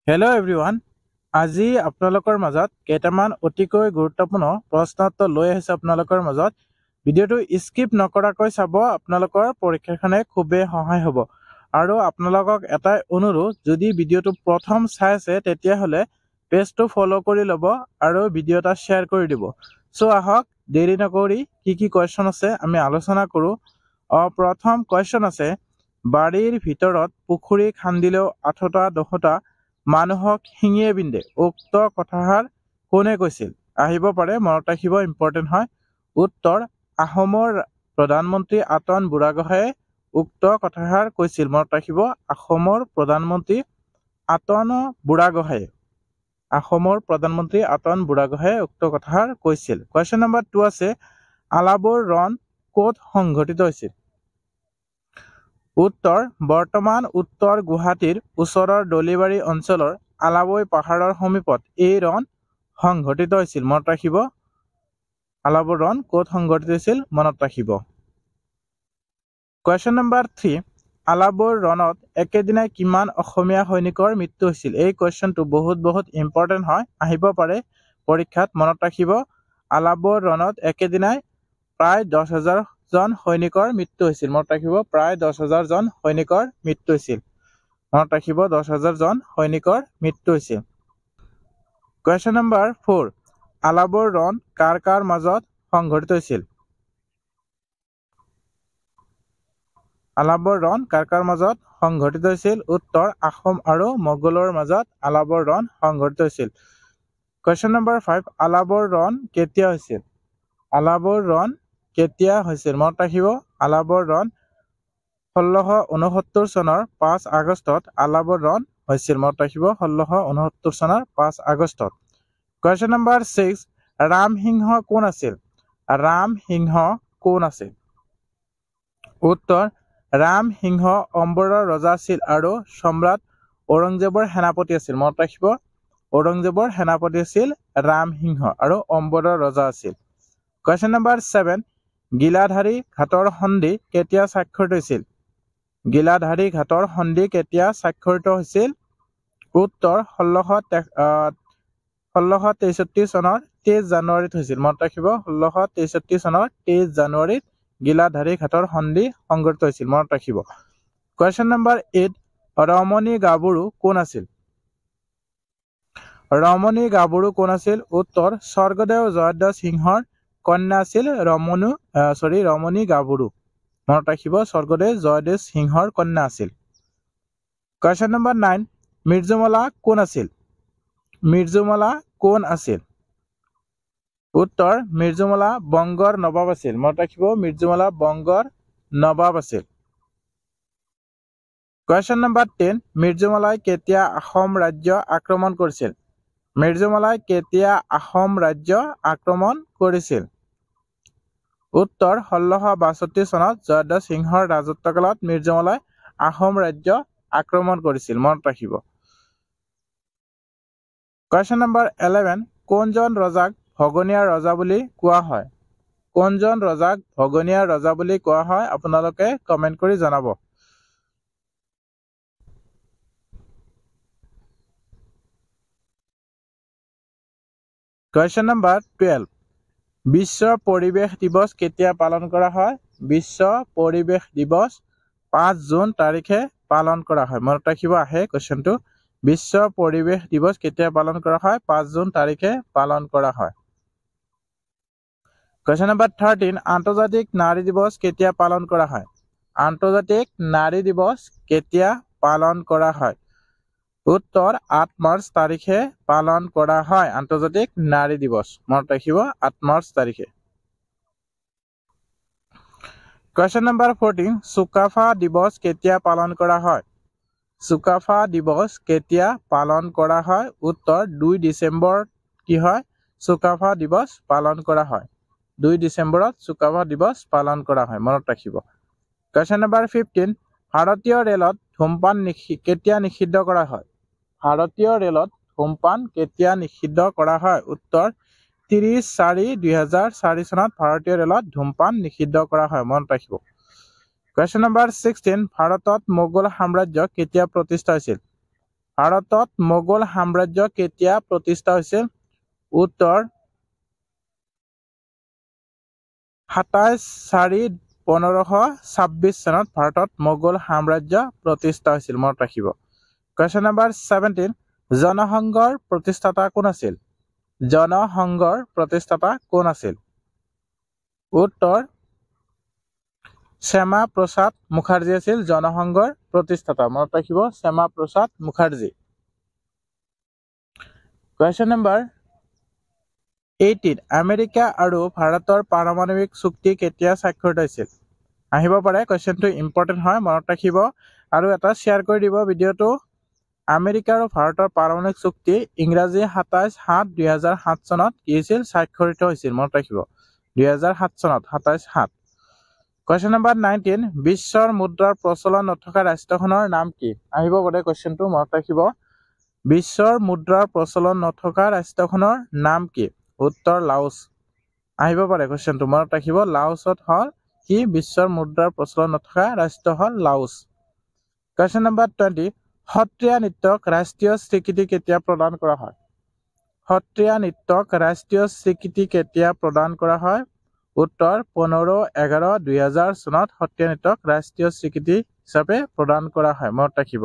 Hello' everyone আজি আপোনালোকৰ মাজত কেইটামান অতিকৈ গুৰুত্বপূৰ্ণ প্ৰশ্ন উত্তৰ লৈ আহিছে আপোনালোকৰ মাজত ভিডিঅ'টো স্কিপ নকৰাকৈ চাব আপোনালোকৰ পৰীক্ষাখনে খুবেই সহায় হ'ব আৰু আপোনালোকক এটাই অনুৰোধ যদি ভিডিঅ'টো প্ৰথম চাই আছে তেতিয়াহ'লে পেজটো ফ'ল' কৰি ল'ব আৰু ভিডিঅ' এটা শ্বেয়াৰ কৰি দিব চ' আহক দেৰি নকৰি কি কুৱেশ্যন আছে আমি আলোচনা কৰোঁ প্ৰথম কুৱেশ্যন আছে বাৰীৰ ভিতৰত পুখুৰী খান্দিলেও আঠটা দহটা মানুহক শিঙিয়ে বিন্ধে উক্ত কথাষাৰ কোনে কৈছিল আহিব পাৰে মনত ৰাখিব ইম্পৰ্টেণ্ট হয় উত্তৰ আহোমৰ প্ৰধানমন্ত্ৰী আতন বুঢ়াগোহাঁয়ে উক্ত কথাষাৰ কৈছিল মনত ৰাখিব আহোমৰ প্ৰধানমন্ত্ৰী আতন বুঢ়াগোহাঁয়ে উক্ত কথাষাৰ কৈছিল কুৱেশ্যন নম্বৰ 2 আছে আলাবৰ ৰণ ক'ত সংঘটিত হৈছিল উত্তৰ বৰ্তমান উত্তৰ গুৱাহাটীৰ ওচৰৰ দলিবাৰী অঞ্চলৰ আলাবৈ পাহাৰৰ সমীপত এই ৰণ সংঘটিত হৈছিল মনত ৰাখিব আলাবৰ ৰণ ক'ত সংঘটিত হৈছিল মনত ৰাখিব কুৱেশ্যন নম্বৰ 3 আলাবৰ ৰণত একেদিনাই কিমান অসমীয়া সৈনিকৰ মৃত্যু হৈছিল এই কুৱেশ্যনটো বহুত ইম্পৰ্টেণ্ট হয় আহিব পাৰে পৰীক্ষাত মনত ৰাখিব আলাবৰ ৰণত একেদিনাই প্ৰায় 10,000 জন সৈনিকৰ মৃত্যু হৈছিল মনত ৰাখিব প্ৰায় 10,000 জন সৈনিকৰ মৃত্যু হৈছিল মনত ৰাখিব 10,000 জন সৈনিকৰ মৃত্যু হৈছিল কুৱেশ্যন নম্বৰ 4 আলাবৰ ৰণ কাৰ মাজত সংঘটিত হৈছিল আলাবৰ ৰণ কাৰ মাজত সংঘটিত হৈছিল উত্তৰ আহোম আৰু মোগলৰ মাজত আলাবৰ ৰণ সংঘটিত হৈছিল কুৱেশ্যন নম্বৰ 5 আলাবৰ ৰণ কেতিয়া হৈছিল আলাবৰ ৰণ কেতিয়া হৈছিল মনত ৰাখিব আলাবৰ ৰণ 1669 চনৰ 5 আগষ্টত আলাবৰ ৰণ হৈছিল মনত ৰাখিব 1669 চনৰ 5 আগষ্টত কুৱেশ্যন নম্বৰ 6 ৰামসিংহ কোন আছিল ৰামসিংহ কোন আছিল উত্তৰ ৰামসিংহ অম্বৰৰ ৰজা আছিল আৰু সম্ৰাট ঔৰংজেবৰ সেনাপতি আছিল মনত ৰাখিব ঔৰংজেবৰ সেনাপতি আছিল ৰামসিংহ আৰু অম্বৰৰ ৰজা আছিল কুৱেশ্যন নম্বৰ 7 গিলাধাৰী ঘাটৰ সন্ধি কেতিয়া স্বাক্ষৰিত হৈছিল গিলাধাৰী ঘাটৰ সন্ধি কেতিয়া স্বাক্ষৰিত হৈছিল উত্তৰ 1663 চনৰ 23 জানুৱাৰীত হৈছিল মনত ৰাখিব 1663 চনৰ 23 জানুৱাৰীত গিলাধাৰী ঘাটৰ সন্ধি সংঘটিত হৈছিল মনত ৰাখিব কুৱেশ্যন নম্বৰ 8 ৰমণী গাভৰু কোন আছিল ৰমণী গাভৰু কোন আছিল উত্তৰ স্বৰ্গদেউ জয়ধ্বজ সিংহৰ কন্যা আছিল ৰমণী গাভৰু মনত ৰাখিব স্বৰ্গদেউ জয়ধ্বজ সিংহৰ কন্যা আছিল কুৱেশ্যন নম্বৰ 9 মিৰ্জুমলা কোন আছিল মিৰ্জুমলা কোন আছিল উত্তৰ মিৰ্জুমলা বংগৰ নবাব আছিল মনত ৰাখিব মিৰ্জুমলা বংগৰ নবাব আছিল কুৱেশ্যন নম্বৰ 10 মিৰ্জুমলাই কেতিয়া আহোম ৰাজ্য আক্ৰমণ কৰিছিল মিৰ্জুমলাই কেতিয়া আহোম ৰাজ্য আক্ৰমণ কৰিছিল উত্তৰ 1662 চনত জয়ধ্বজ সিংহৰ ৰাজত্বকালত মিৰ্জুমলাই আহোম ৰাজ্য আক্ৰমণ কৰিছিল মনত ৰাখিব কুৱেশ্যন নম্বৰ 11 কোনজন ৰজাক ভগনীয়া ৰজা বুলি কোৱা হয় কোনজন ৰজাক ভগনীয়া ৰজা বুলি কোৱা হয় আপোনালোকে কমেণ্ট কৰি জনাব কুৱেশ্যন নম্বৰ 12 বিশ্ব পৰিৱেশ দিৱস কেতিয়া পালন কৰা হয় বিশ্ব পৰিৱেশ দিৱস 5 জুন তাৰিখে পালন কৰা হয় মনত ৰাখিব আহে কুৱেশ্যনটো বিশ্ব পৰিৱেশ দিৱস কেতিয়া পালন কৰা হয় 5 জুন তাৰিখে পালন কৰা হয় কুৱেশ্যন নম্বৰ 13 আন্তৰ্জাতিক নাৰী দিৱস কেতিয়া পালন কৰা হয় আন্তৰ্জাতিক নাৰী দিৱস কেতিয়া পালন কৰা হয় উত্তৰ 8 মাৰ্চ তাৰিখে পালন কৰা হয় আন্তৰ্জাতিক নাৰী দিৱস মনত ৰাখিব 8 মাৰ্চ তাৰিখে কুৱেশ্যন নম্বৰ 14 চুকাফা দিৱস কেতিয়া পালন কৰা হয় চুকাফা দিৱস কেতিয়া পালন কৰা হয় উত্তৰ 2 ডিচেম্বৰত কি হয় চুকাফা দিৱস পালন কৰা হয় 2 ডিচেম্বৰত চুকাফা দিৱস পালন কৰা হয় মনত ৰাখিব কুৱেশ্যন নম্বৰ 15 ভাৰতীয় ৰেলত ধূমপান কেতিয়া নিষিদ্ধ কৰা হয় ভাৰতীয় ৰেলত ধূমপান কেতিয়া নিষিদ্ধ কৰা হয় উত্তৰ 30/4/2004 চনত ভাৰতীয় ৰেলত ধূমপান নিষিদ্ধ কৰা হয় মনত ৰাখিব কুৱেশ্যন নম্বৰ 16 ভাৰতত মোগল সাম্ৰাজ্য কেতিয়া প্ৰতিষ্ঠা হৈছিল ভাৰতত মোগল সাম্ৰাজ্য কেতিয়া প্ৰতিষ্ঠা হৈছিল? উত্তৰ 27/4/1526 চনত ভাৰতত মোগল সাম্ৰাজ্য প্ৰতিষ্ঠা হৈছিল। মনত ৰাখিব। কুৱেশ্যন নম্বৰ 17, জনসংঘৰ প্ৰতিষ্ঠাতা কোন আছিল? জনসংঘৰ প্ৰতিষ্ঠাতা কোন আছিল? উত্তৰ শ্যামা প্ৰসাদ মুখাৰ্জী আছিল জনসংঘৰ প্ৰতিষ্ঠাতা। মনত ৰাখিব, Shyama Prasad Mukherjee. Question number 18, America আৰু ভাৰতৰ পাৰমাণৱিক চুক্তি কেতিয়া স্বাক্ষৰিত হৈছিল? আহিব পাৰে, কুৱেশ্যনটো ইম্পৰ্টেণ্ট হয়, মনত ৰাখিব আৰু এটা শ্বেয়াৰ কৰি দিব ভিডিঅ'টো। আমেৰিকা আৰু ভাৰতৰ পাৰমাণৱিক চুক্তি ইংৰাজী 27/7/2007 চনত কি হৈছিল? স্বাক্ষৰিত হৈছিল। মনত ৰাখিব, 2007 চনত 27/7। কুৱেশ্যন নম্বৰ 19, বিশ্বৰ মুদ্ৰাৰ প্ৰচলন নথকা ৰাষ্ট্ৰখনৰ নাম কি? আহিব পাৰে কুৱেশ্যনটো, মনত ৰাখিব। বিশ্বৰ মুদ্ৰাৰ প্ৰচলন নথকা ৰাষ্ট্ৰখনৰ নাম কি? উত্তৰ লাওছ। আহিব পাৰে কুৱেশ্যনটো, মনত ৰাখিব। লাওছত হ'ল কি? বিশ্বৰ মুদ্ৰাৰ প্ৰচলন নথকা ৰাষ্ট্ৰ হ'ল লাওছ। কুৱেশ্যন নম্বৰ 20, সত্ৰীয়া নৃত্যক ৰাষ্ট্ৰীয় স্বীকৃতি কেতিয়া প্ৰদান কৰা হয়? সত্ৰীয়া নৃত্যক ৰাষ্ট্ৰীয় স্বীকৃতি কেতিয়া প্ৰদান কৰা হয়? উত্তৰ 15/11/2000 চনত সত্ৰীয়া নৃত্যক ৰাষ্ট্ৰীয় স্বীকৃতি হিচাপে প্ৰদান কৰা হয়। মনত ৰাখিব।